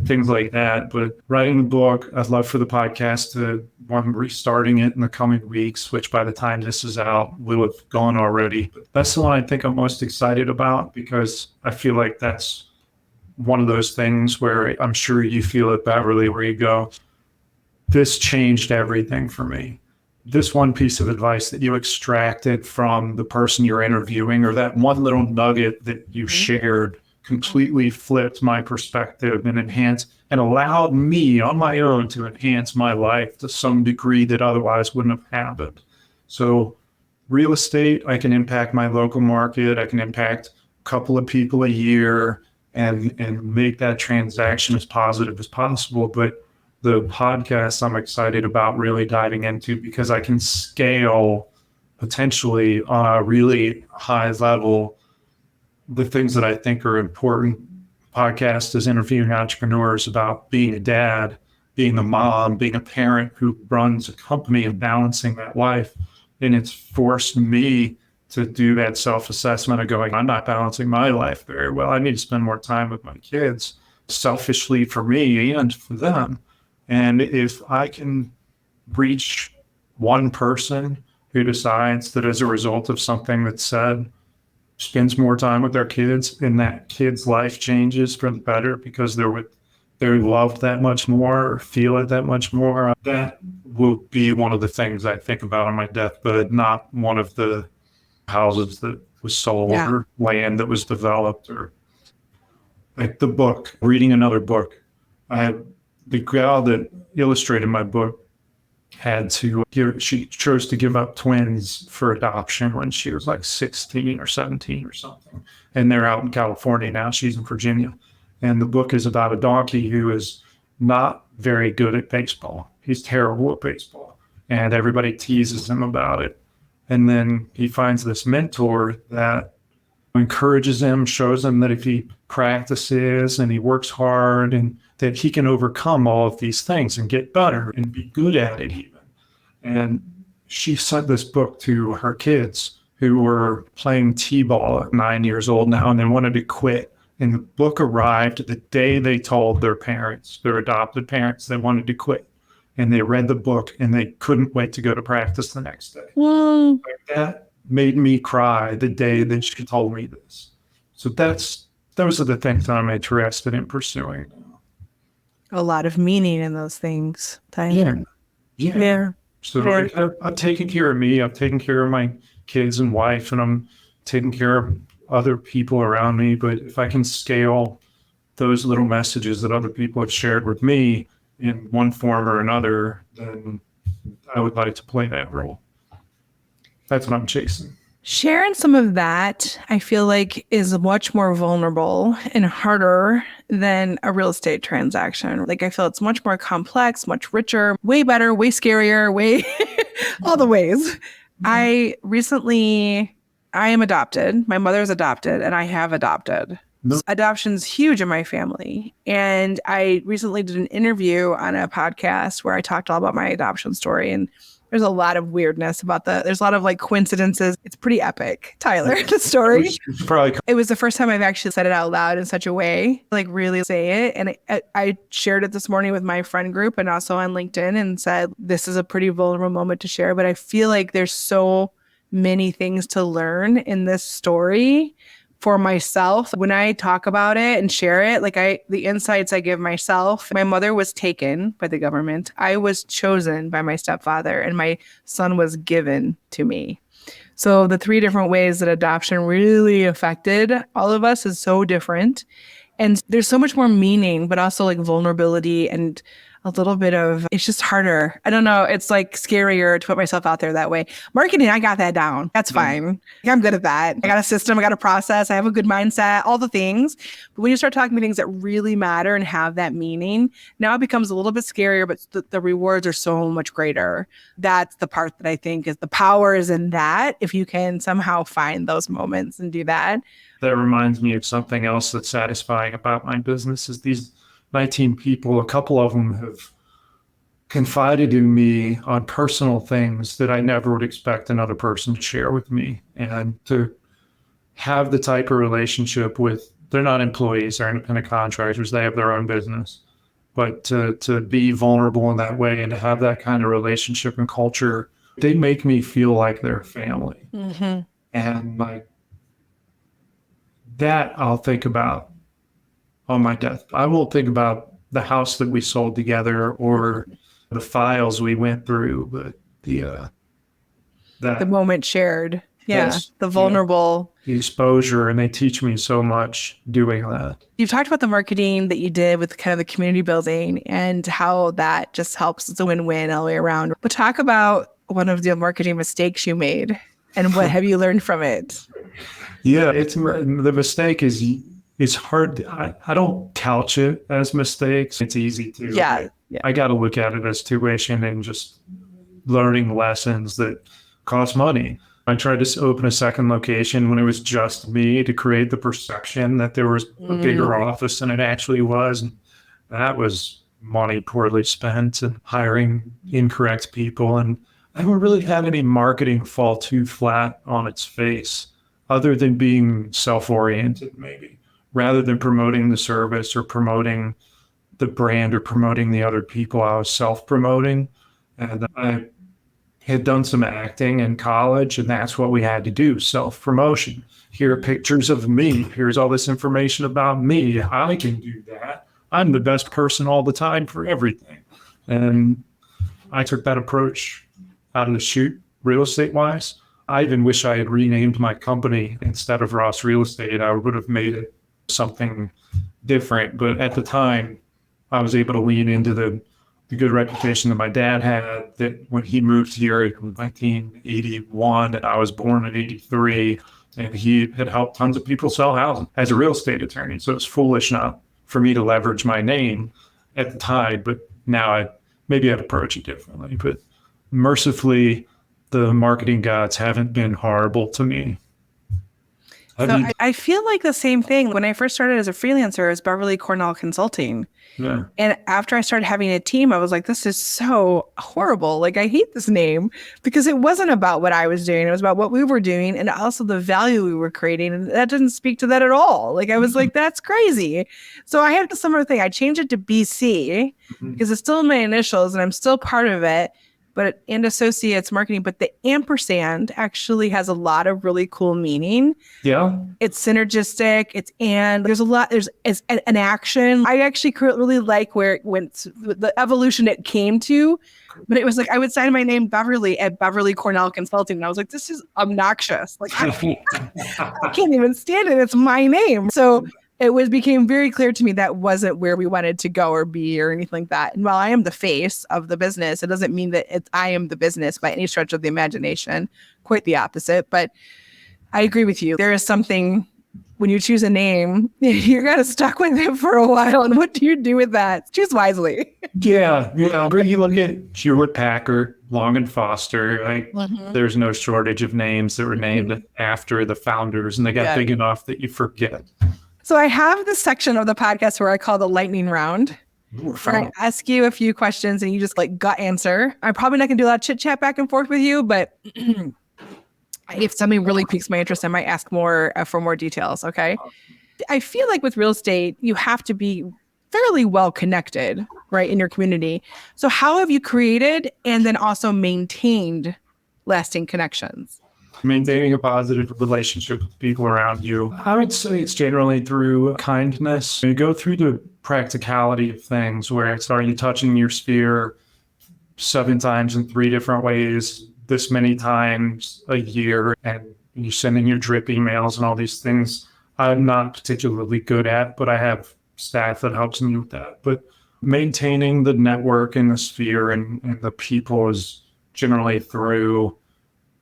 things like that. But writing the book, I'd love for the podcast I'm restarting it in the coming weeks, which by the time this is out, will have gone already. But that's the one I think I'm most excited about because I feel like that's one of those things where I'm sure you feel it, Beverly, where you go, this changed everything for me. This one piece of advice that you extracted from the person you're interviewing or that one little nugget that you shared completely flipped my perspective and enhanced and allowed me on my own to enhance my life to some degree that otherwise wouldn't have happened. So real estate, I can impact my local market. I can impact a couple of people a year and make that transaction as positive as possible. But the podcast I'm excited about really diving into because I can scale potentially on a really high level the things that I think are important. Podcast is interviewing entrepreneurs about being a dad, being a mom, being a parent who runs a company and balancing that life. And it's forced me to do that self-assessment of going, I'm not balancing my life very well. I need to spend more time with my kids, selfishly for me and for them. And if I can reach one person who decides that as a result of something that's said, spends more time with their kids and that kid's life changes for the better because they're loved that much more or feel it that much more, that will be one of the things I think about on my deathbed, not one of the houses that was sold or land that was developed or like the book, reading another book. I had the gal that illustrated my book she chose to give up twins for adoption when she was like 16 or 17 or something. And they're out in California now. She's in Virginia. And the book is about a donkey who is not very good at baseball. He's terrible at baseball. And everybody teases him about it. And then he finds this mentor that encourages him, shows him that if he practices and he works hard and that he can overcome all of these things and get better and be good at it even. And she sent this book to her kids who were playing t-ball at 9 years old now and they wanted to quit. And the book arrived the day they told their parents, their adopted parents, they wanted to quit. And they read the book and they couldn't wait to go to practice the next day. Whoa. Like that made me cry the day that she told me this. So those are the things that I'm interested in pursuing. A lot of meaning in those things, Tyler. Yeah. So I'm taking care of me. I'm taking care of my kids and wife, and I'm taking care of other people around me. But if I can scale those little messages that other people have shared with me in one form or another, then I would like to play that role. That's what I'm chasing. Sharing some of that, I feel like, is much more vulnerable and harder than a real estate transaction. Like, I feel it's much more complex, much richer, way better, way scarier, way all the ways. I am adopted. My mother's adopted, and I have adopted. So adoption's huge in my family. And I recently did an interview on a podcast where I talked all about my adoption story. And there's a lot of weirdness about there's a lot of like coincidences. It's pretty epic, Tyler, the story. It was the first time I've actually said it out loud in such a way, like really say it. And I shared it this morning with my friend group and also on LinkedIn and said, this is a pretty vulnerable moment to share. But I feel like there's so many things to learn in this story. for myself, when I talk about it and share it, like the insights I give myself, my mother was taken by the government. I was chosen by my stepfather, and my son was given to me. So the three different ways that adoption really affected all of us is so different. And there's so much more meaning, but also like vulnerability and a little bit of, it's just harder. I don't know. It's like scarier to put myself out there that way. Marketing, I got that down. That's fine. I'm good at that. I got a system. I got a process. I have a good mindset, all the things. But when you start talking about things that really matter and have that meaning, now it becomes a little bit scarier, but the rewards are so much greater. That's the part that I think is the power is in that. If you can somehow find those moments and do that. That reminds me of something else that's satisfying about my business is these 19 people, a couple of them have confided in me on personal things that I never would expect another person to share with me. And to have the type of relationship with, they're not employees, they're independent contractors, they have their own business. But to be vulnerable in that way and to have that kind of relationship and culture, they make me feel like they're family. Mm-hmm. And like, that I'll think about on my death. I won't think about the house that we sold together or the files we went through, but the moment shared. Yeah. Yes, the vulnerable. The exposure, and they teach me so much doing that. You've talked about the marketing that you did with kind of the community building and how that just helps. It's a win-win all the way around. But talk about one of the marketing mistakes you made and what have you learned from it? Yeah, the mistake is hard. I don't couch it as mistakes. It's easy to. Yeah. I got to look at it as tuition and just learning lessons that cost money. I tried to open a second location when it was just me to create the perception that there was a bigger office than it actually was. And that was money poorly spent and hiring incorrect people. And I haven't really had any marketing fall too flat on its face, other than being self-oriented, maybe, rather than promoting the service or promoting the brand or promoting the other people. I was self-promoting. And I had done some acting in college, and that's what we had to do, self-promotion. Here are pictures of me. Here's all this information about me. I can do that. I'm the best person all the time for everything. And I took that approach out of the chute, real estate-wise. I even wish I had renamed my company instead of Ross Real Estate. I would have made it something different. But at the time, I was able to lean into the good reputation that my dad had, that when he moved here in 1981, and I was born in 83, and he had helped tons of people sell houses as a real estate attorney. So it's foolish not for me to leverage my name at the time. But now I'd approach it differently. But mercifully, the marketing gods haven't been horrible to me. I feel like the same thing. When I first started as a freelancer, it was Beverly Cornell Consulting. Yeah. And after I started having a team, I was like, this is so horrible. Like, I hate this name because it wasn't about what I was doing. It was about what we were doing and also the value we were creating. And that didn't speak to that at all. Like, I was like, that's crazy. So I had a similar thing. I changed it to BC because it's still in my initials and I'm still part of it. And associates marketing, but the ampersand actually has a lot of really cool meaning. Yeah. It's synergistic. There's an action. I actually really like where it went, the evolution it came to, but it was like, I would sign my name Beverly at Beverly Cornell Consulting. And I was like, this is obnoxious. Like, I can't even stand it. It's my name. So became very clear to me that wasn't where we wanted to go or be or anything like that. And while I am the face of the business, it doesn't mean that I am the business by any stretch of the imagination. Quite the opposite. But I agree with you. There is something when you choose a name, you're kind of stuck with it for a while. And what do you do with that? Choose wisely. Yeah. You look at Hewlett Packard, Long and Foster. There's no shortage of names that were named after the founders, and they got big enough that you forget. So I have this section of the podcast where I call the lightning round. Where I ask you a few questions and you just like gut answer. I'm probably not going to do a lot of chit chat back and forth with you, but if something really piques my interest, I might ask more for more details. Okay. I feel like with real estate, you have to be fairly well connected, right, in your community. So how have you created and then also maintained lasting connections? Maintaining a positive relationship with people around you. I would say it's generally through kindness. You go through the practicality of things where it's, are you touching your sphere 7 times in 3 different ways, this many times a year, and you're sending your drip emails and all these things I'm not particularly good at, but I have staff that helps me with that. But maintaining the network and the sphere and the people is generally through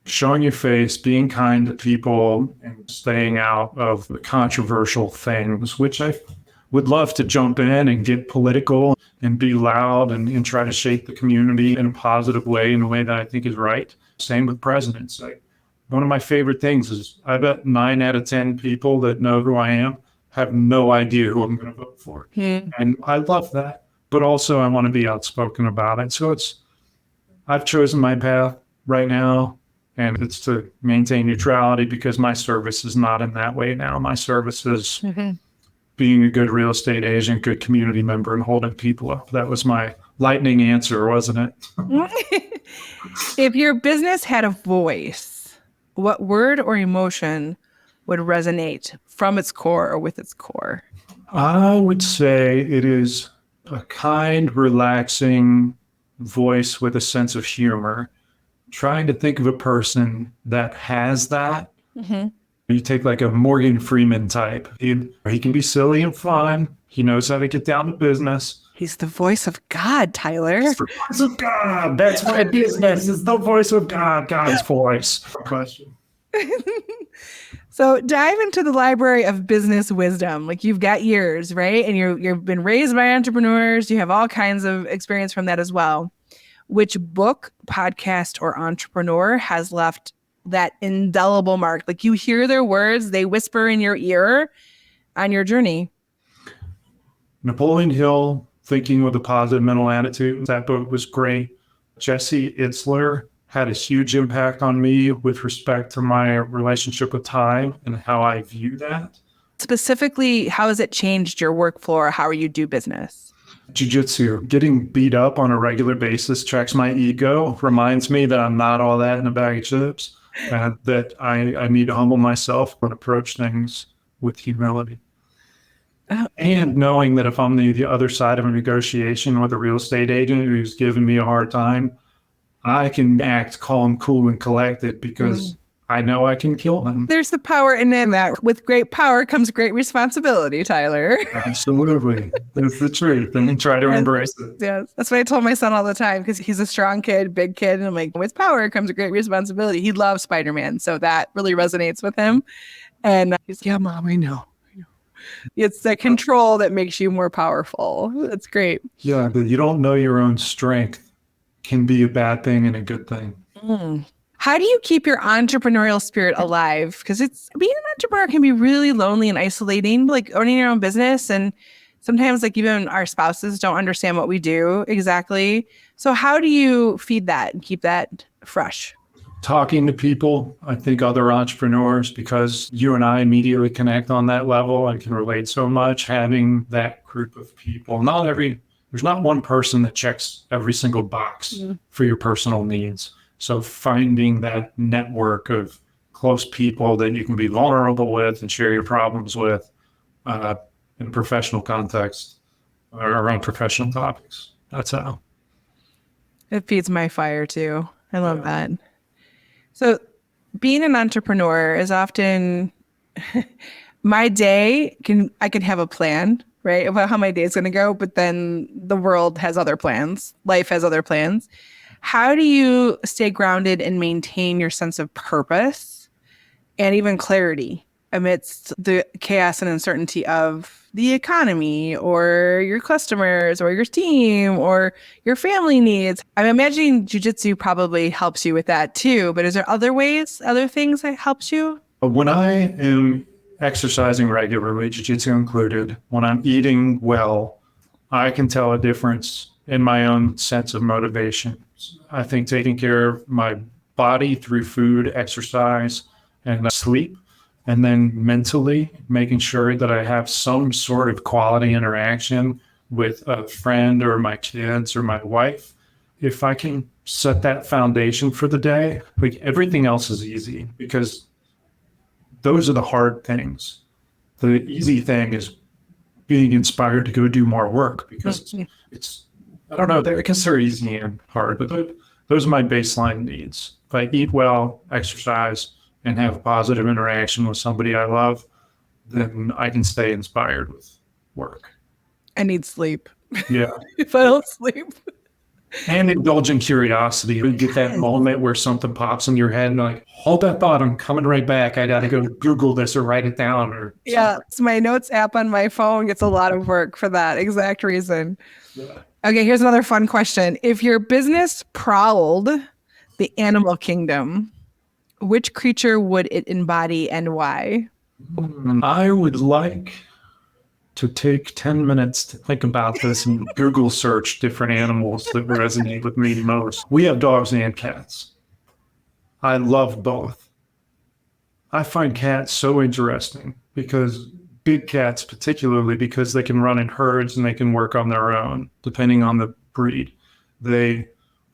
showing your face, being kind to people, and staying out of the controversial things, which I would love to jump in and get political and be loud and try to shape the community in a positive way, in a way that I think is right. Same with presidents. One of my favorite things is I bet 9 out of 10 people that know who I am have no idea who I'm going to vote for. And I love that. But also I want to be outspoken about it. So I've chosen my path right now, and it's to maintain neutrality because my service is not in that way now. My service is being a good real estate agent, good community member, and holding people up. That was my lightning answer, wasn't it? If your business had a voice, what word or emotion would resonate from its core or with its core? I would say it is a kind, relaxing voice with a sense of humor. Trying to think of a person that has that. You take like a Morgan Freeman type. He can be silly and fun. He knows how to get down to business. He's the voice of God, Tyler. It's the voice of God. That's my business. It's the voice of God. God's voice. Question. So dive into the library of business wisdom. Like, you've got years, right? And you've been raised by entrepreneurs. You have all kinds of experience from that as well. Which book, podcast, or entrepreneur has left that indelible mark? Like, you hear their words, they whisper in your ear on your journey. Napoleon Hill, Thinking with a Positive Mental Attitude. That book was great. Jesse Itzler had a huge impact on me with respect to my relationship with time and how I view that. Specifically, how has it changed your workflow or how you do business? Jiu-jitsu, getting beat up on a regular basis checks my ego, reminds me that I'm not all that in a bag of chips, and that I need to humble myself and approach things with humility. And knowing that if I'm the other side of a negotiation with a real estate agent who's giving me a hard time, I can act calm, cool, and collected because I know I can kill them. There's the power in that. With great power comes great responsibility, Tyler. Absolutely. That's the truth. And try to embrace it. Yeah, that's what I told my son all the time because he's a strong kid, big kid. And I'm like, with power comes a great responsibility. He loves Spider-Man. So that really resonates with him. And he's, yeah, Mom, I know. It's the control that makes you more powerful. That's great. Yeah, but you don't know your own strength can be a bad thing and a good thing. How do you keep your entrepreneurial spirit alive? Because being an entrepreneur can be really lonely and isolating, like owning your own business. And sometimes like even our spouses don't understand what we do exactly. So how do you feed that and keep that fresh? Talking to people, I think other entrepreneurs, because you and I immediately connect on that level and can relate so much, having that group of people. There's not one person that checks every single box for your personal needs. So finding that network of close people that you can be vulnerable with and share your problems with in a professional context or around professional topics. That's how. It feeds my fire too. I love that. So being an entrepreneur is often my day I can have a plan, right, about how my day is going to go, but then the world has other plans. Life has other plans. How do you stay grounded and maintain your sense of purpose and even clarity amidst the chaos and uncertainty of the economy or your customers or your team or your family needs? I'm imagining jiu-jitsu probably helps you with that too, but is there other things that helps you? When I am exercising regularly, jiu-jitsu included, when I'm eating well, I can tell a difference in my own sense of motivation. I think taking care of my body through food, exercise, and sleep, and then mentally making sure that I have some sort of quality interaction with a friend or my kids or my wife, if I can set that foundation for the day, like everything else is easy because those are the hard things. The easy thing is being inspired to go do more work because it's I don't know, I guess they're easy and hard, but those are my baseline needs. If I eat well, exercise, and have a positive interaction with somebody I love, then I can stay inspired with work. I need sleep. Yeah. If I don't sleep. And indulge in curiosity. You get that moment where something pops in your head and like, hold that thought, I'm coming right back. I got to go Google this or write it down or Yeah, it's my notes app on my phone gets a lot of work for that exact reason. Yeah. Okay, here's another fun question. If your business prowled the animal kingdom, which creature would it embody and why? I would like to take 10 minutes to think about this and Google search different animals that resonate with me most. We have dogs and cats. I love both. I find cats so interesting because big cats, particularly because they can run in herds and they can work on their own, depending on the breed. They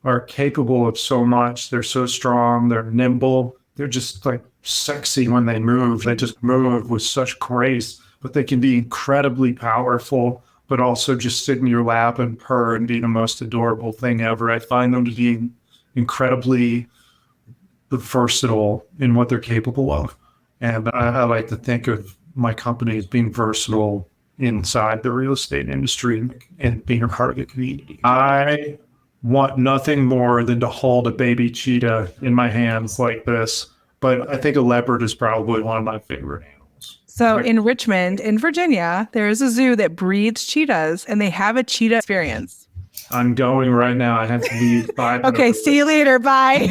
are capable of so much. They're so strong. They're nimble. They're just like sexy when they move. They just move with such grace, but they can be incredibly powerful, but also just sit in your lap and purr and be the most adorable thing ever. I find them to be incredibly versatile in what they're capable of. And I like to think of my company as being versatile inside the real estate industry and being a part of the community. I want nothing more than to hold a baby cheetah in my hands like this. But I think a leopard is probably one of my favorite animals. So in Richmond, in Virginia, there is a zoo that breeds cheetahs and they have a cheetah experience. I'm going right now. I have to leave 5 minutes. Okay, see you later. Bye.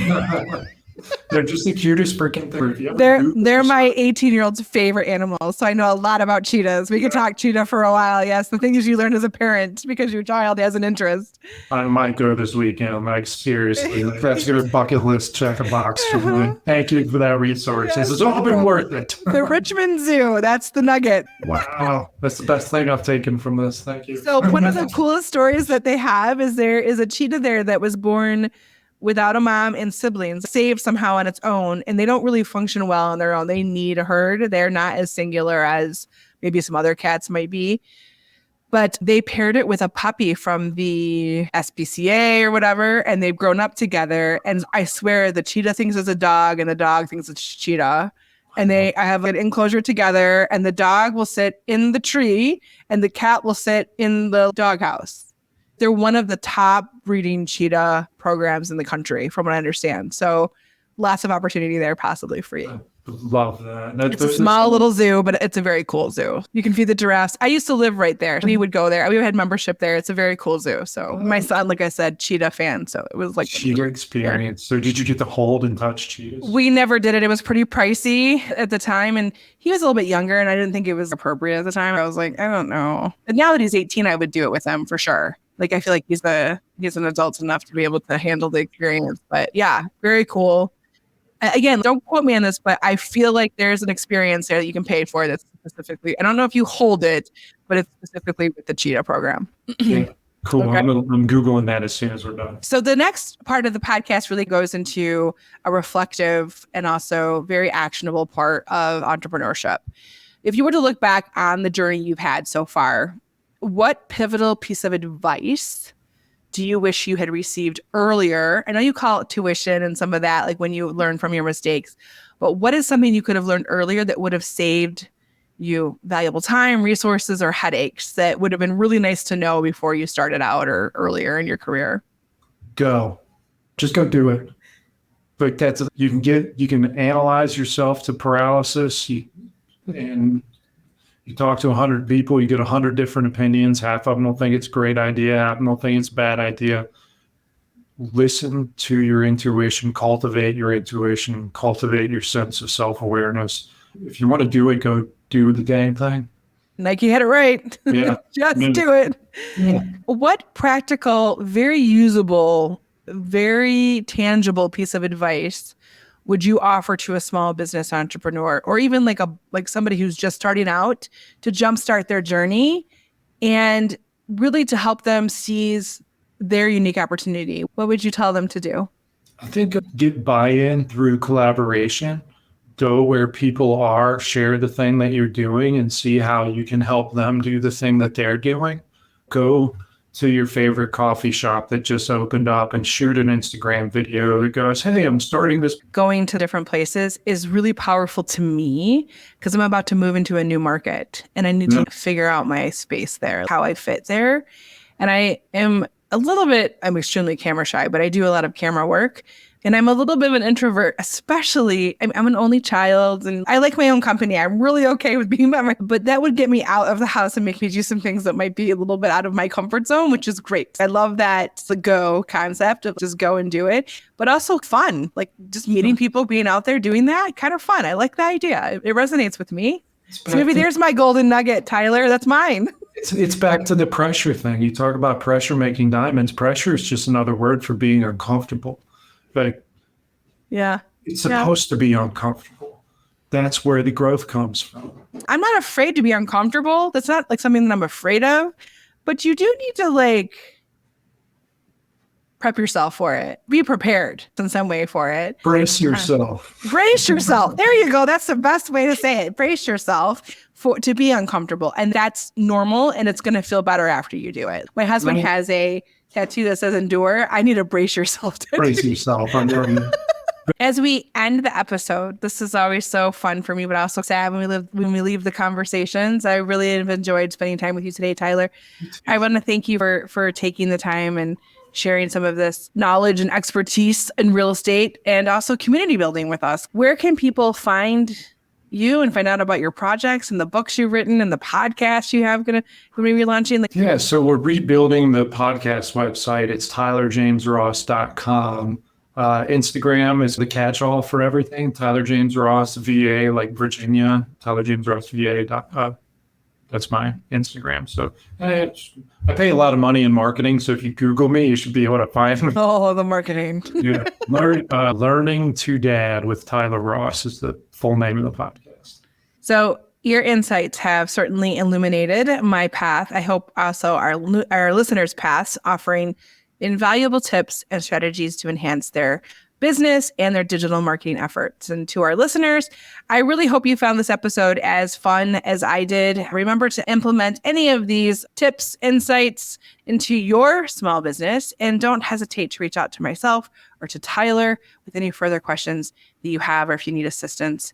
They're just the cutest freaking thing. They're my 18-year-old's favorite animals. So I know a lot about cheetahs. We could talk cheetah for a while. Yes, the things you learn as a parent because your child has an interest. I might go this weekend. Like seriously, that's your bucket list. Check a box for me. Thank you for that resource. Yes. It's all been worth it. The Richmond Zoo. That's the nugget. Wow, that's the best thing I've taken from this. Thank you. So one of the coolest stories that they have is there is a cheetah there that was born without a mom and siblings, saved somehow on its own, and they don't really function well on their own. They need a herd. They're not as singular as maybe some other cats might be. But they paired it with a puppy from the SPCA or whatever, and they've grown up together. And I swear the cheetah thinks it's a dog and the dog thinks it's cheetah. And I have an enclosure together, and the dog will sit in the tree and the cat will sit in the doghouse. They're one of the top breeding cheetah programs in the country, from what I understand. So lots of opportunity there possibly for you. Love that. It's a small little zoo, but it's a very cool zoo. You can feed the giraffes. I used to live right there. We would go there. We had membership there. It's a very cool zoo. So my son, like I said, cheetah fan. So it was like cheetah experience. Yeah. So did you get to hold and touch cheetahs? We never did it. It was pretty pricey at the time. And he was a little bit younger and I didn't think it was appropriate at the time. I was like, I don't know. And now that he's 18, I would do it with him for sure. Like, I feel like he's an adult enough to be able to handle the experience. But yeah, very cool. Again, don't quote me on this, but I feel like there's an experience there that you can pay for that's specifically, I don't know if you hold it, but it's specifically with the cheetah program. Yeah, cool. Okay. I'm Googling that as soon as we're done. So the next part of the podcast really goes into a reflective and also very actionable part of entrepreneurship. If you were to look back on the journey you've had so far, what pivotal piece of advice do you wish you had received earlier? I know you call it tuition and some of that, like when you learn from your mistakes, but what is something you could have learned earlier that would have saved you valuable time, resources, or headaches that would have been really nice to know before you started out or earlier in your career? Just go do it. Like you can analyze yourself to paralysis and you talk to 100 people, you get 100 different opinions. Half of them will think it's a great idea. Half of them will think it's a bad idea. Listen to your intuition, cultivate your intuition, cultivate your sense of self-awareness. If you want to do it, go do the dang thing. Nike had it right. Yeah. Just do it. Yeah. What practical, very usable, very tangible piece of advice would you offer to a small business entrepreneur or even like somebody who's just starting out to jumpstart their journey and really to help them seize their unique opportunity, what would you tell them to do? I think get buy-in through collaboration. Go where people are, share the thing that you're doing, and see how you can help them do the thing that they're doing. Go to your favorite coffee shop that just opened up and shoot an Instagram video that goes, hey, I'm starting this. Going to different places is really powerful to me because I'm about to move into a new market and I need to figure out my space there, how I fit there. And I'm extremely camera shy, but I do a lot of camera work. And I'm a little bit of an introvert, especially I'm an only child and I like my own company. I'm really okay with being by myself, but that would get me out of the house and make me do some things that might be a little bit out of my comfort zone, which is great. I love that the go concept of just go and do it, but also fun, like just meeting people, being out there doing that, kind of fun. I like the idea. It resonates with me. So maybe there's my golden nugget, Tyler. That's mine. It's back to the pressure thing. You talk about pressure making diamonds. Pressure is just another word for being uncomfortable. But yeah, it's supposed to be uncomfortable. That's where the growth comes from. I'm not afraid to be uncomfortable. That's not like something that I'm afraid of, but you do need to like prep yourself for it. Be prepared in some way for it. Brace yourself. Brace yourself. There you go. That's the best way to say it. Brace yourself to be uncomfortable. And that's normal. And it's going to feel better after you do it. My husband has a tattoo that says endure. I need to brace yourself. Brace yourself. As we end the episode, this is always so fun for me, but also sad when we leave the conversations. I really have enjoyed spending time with you today, Tyler. I want to thank you for taking the time and sharing some of this knowledge and expertise in real estate and also community building with us. Where can people find you and find out about your projects and the books you've written and the podcast you have going to be relaunching? Yeah, so we're rebuilding the podcast website. It's tylerjamesross.com. Instagram is the catch-all for everything. Tyler James Ross, VA, like Virginia. Tyler James Ross, VA. That's my Instagram. So I pay a lot of money in marketing. So if you Google me, you should be able to find me. Oh, the marketing. Yeah. Learning to Dad with Tyler Ross is the full name of the podcast. So your insights have certainly illuminated my path. I hope also our listeners' paths, offering invaluable tips and strategies to enhance their business and their digital marketing efforts. And to our listeners, I really hope you found this episode as fun as I did. Remember to implement any of these tips, insights into your small business, and don't hesitate to reach out to myself or to Tyler with any further questions that you have, or if you need assistance.